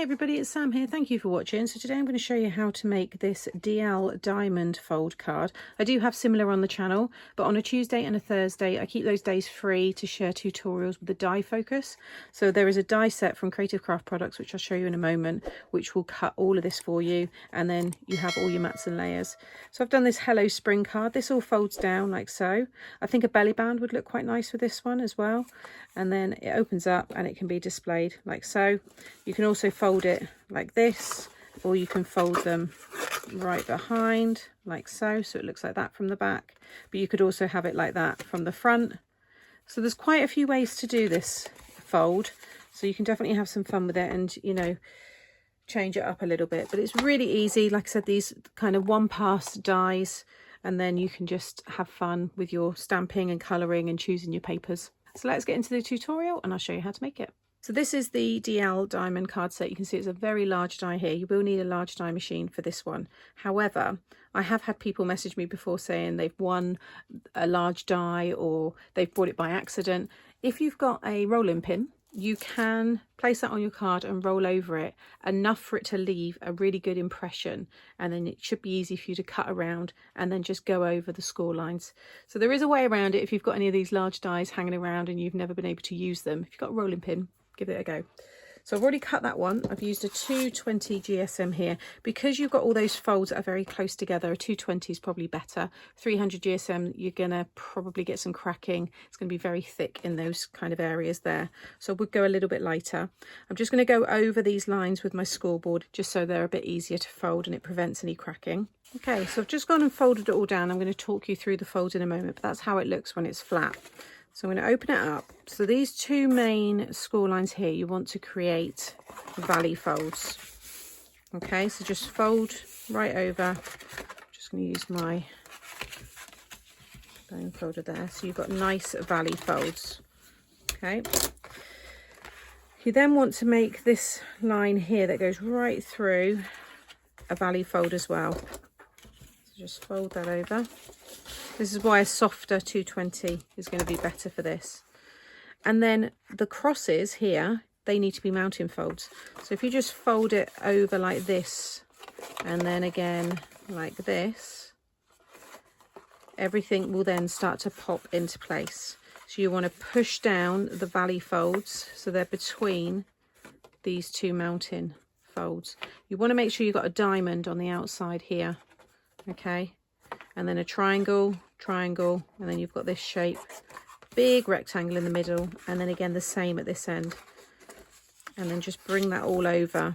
everybody, it's Sam here. Thank you for watching. So today I'm going to show you how to make this DL diamond fold card. I do have similar on the channel, but on a Tuesday and a Thursday I keep those days free to share tutorials with the die focus. So there is a die set from Creative Craft Products, which I'll show you in a moment, which will cut all of this for you, and then you have all your mats and layers. So I've done this Hello Spring card. This all folds down like so. I think a belly band would look quite nice with this one as well, and then it opens up and it can be displayed like so. You can also fold it like this, or you can fold them right behind like so it looks like that from the back, but you could also have it like that from the front. So there's quite a few ways to do this fold, so you can definitely have some fun with it and, you know, change it up a little bit. But it's really easy. Like I said, these kind of one pass dies, and then you can just have fun with your stamping and colouring and choosing your papers. So let's get into the tutorial and I'll show you how to make it. So this is the DL diamond card set. You can see it's a very large die here. You will need a large die machine for this one. However, I have had people message me before saying they've won a large die or they've bought it by accident. If you've got a rolling pin, you can place that on your card and roll over it enough for it to leave a really good impression, and then it should be easy for you to cut around and then just go over the score lines. So there is a way around it if you've got any of these large dies hanging around and you've never been able to use them. If you've got a rolling pin, give it a go. So I've already cut that one. I've used a 220 GSM here. Because you've got all those folds that are very close together, a 220 is probably better. 300 GSM, you're gonna probably get some cracking. It's gonna be very thick in those kind of areas there. So I would go a little bit lighter. I'm just gonna go over these lines with my scoreboard just so they're a bit easier to fold and it prevents any cracking. Okay, so I've just gone and folded it all down. I'm gonna talk you through the folds in a moment, but that's how it looks when it's flat. So I'm going to open it up. So these two main score lines here, you want to create valley folds. Okay, so just fold right over. I'm just going to use my bone folder there. So you've got nice valley folds. Okay. You then want to make this line here that goes right through a valley fold as well. So just fold that over. This is why a softer 220 is going to be better for this. And then the crosses here, they need to be mounting folds. So if you just fold it over like this, and then again like this, everything will then start to pop into place. So you want to push down the valley folds so they're between these two mounting folds. You want to make sure you've got a diamond on the outside here, okay? And then a triangle, triangle, and then you've got this shape, big rectangle in the middle, and then again the same at this end. And then just bring that all over,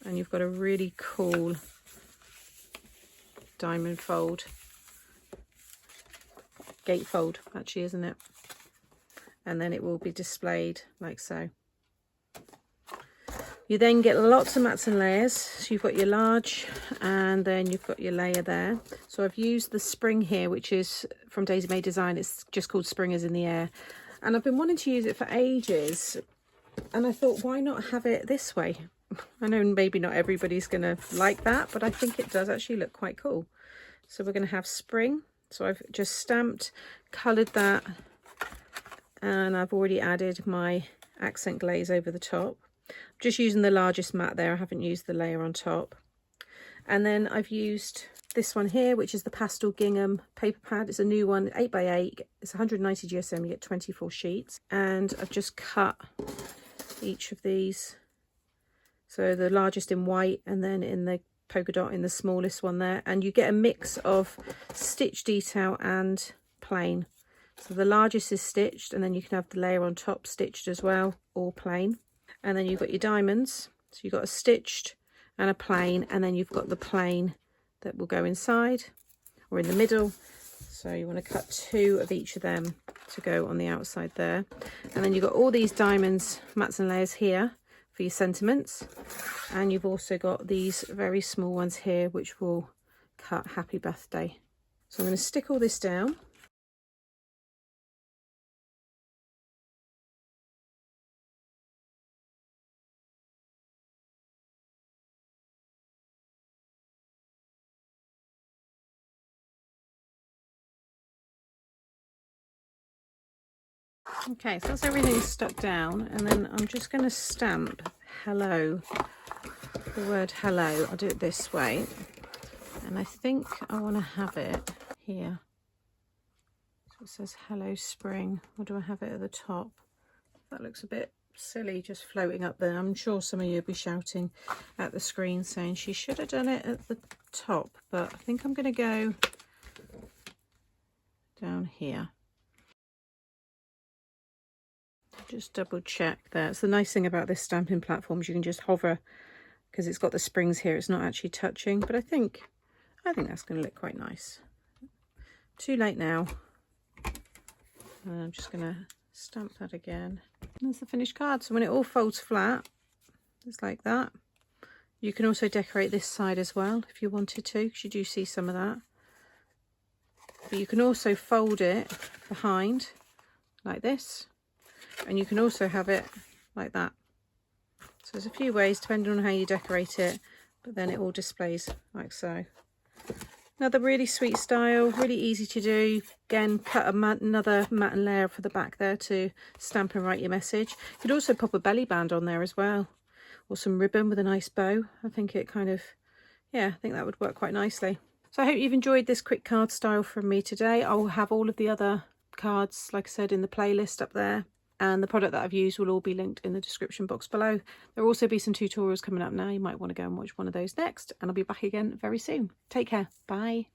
and you've got a really cool diamond fold. Gatefold, actually, isn't it? And then it will be displayed like so. You then get lots of mats and layers. So you've got your large, and then you've got your layer there. So I've used the spring here, which is from Mae Design. It's just called Springers in the Air. And I've been wanting to use it for ages. And I thought, why not have it this way? I know maybe not everybody's going to like that, but I think it does actually look quite cool. So we're going to have spring. So I've just stamped, coloured that, and I've already added my accent glaze over the top. Just using the largest mat there, I haven't used the layer on top. And then I've used this one here, which is the pastel gingham paper pad. It's a new one, 8x8, it's 190 GSM, you get 24 sheets. And I've just cut each of these, so the largest in white, and then in the polka dot in the smallest one there. And you get a mix of stitch detail and plain. So the largest is stitched, and then you can have the layer on top stitched as well, or plain. And then you've got your diamonds. So you've got a stitched and a plain, and then you've got the plain that will go inside or in the middle. So you want to cut two of each of them to go on the outside there. And then you've got all these diamonds, mats and layers here for your sentiments. And you've also got these very small ones here, which will cut happy birthday. So I'm going to stick all this down. Okay, so that's everything stuck down, and then I'm just going to stamp hello the word hello, I'll do it this way. And I think I want to have it here. So it says hello spring. Or do I have it at the top? That looks a bit silly just floating up there. I'm sure some of you will be shouting at the screen saying she should have done it at the top, but I think I'm going to go down here. Just double check there. It's the nice thing about this stamping platform is you can just hover, because it's got the springs here, it's not actually touching, but I think that's going to look quite nice. Too late now. And I'm just going to stamp that again. There's the finished card. So when it all folds flat, just like that. You can also decorate this side as well if you wanted to, because you do see some of that. But you can also fold it behind like this, and you can also have it like that. So there's a few ways depending on how you decorate it, but then it all displays like so. Another really sweet style, really easy to do. Again, cut another matten layer for the back there to stamp and write your message. You could also pop a belly band on there as well, or some ribbon with a nice bow. I think it kind of, yeah, I think that would work quite nicely. So I hope you've enjoyed this quick card style from me today. I'll have all of the other cards, like I said, in the playlist up there. And the product that I've used will all be linked in the description box below. There will also be some tutorials coming up now. You might want to go and watch one of those next. And I'll be back again very soon. Take care. Bye.